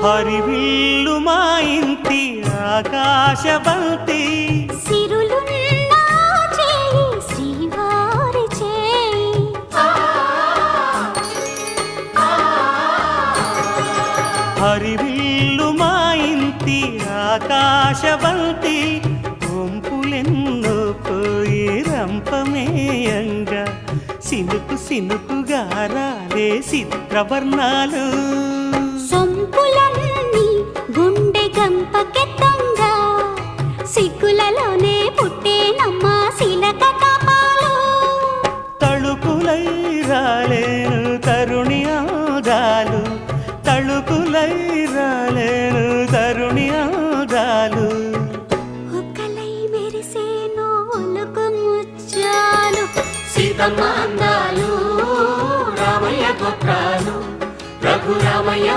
హరివిల్లు మా ఇంటి ఆకాశబంతి సిరులున్నా చేయి శ్రీవారి చేయి హరివిల్లు మా ఇంటి ఆకాశబంతి వంపులెన్నో పోయి రంపమేయంగా సినుకు సినుకుగా రాలే చిత్రవర్ణాలు సొంపులన్నీ గుండె గంపకెత్తంగా సిగ్గులలోనే పుట్టేనమ్మా శిలక కపాలు తళుకులై రాలేను తరుణి ఆదాలు తళుకులై రాలేను తరుణి ఆదాలు ఒక్కలై మెరిసేనో ఒలుకు ముచ్చాలు సీతమ్మ అందాలు రామయ్య గోత్రాలు రఘురామయ్య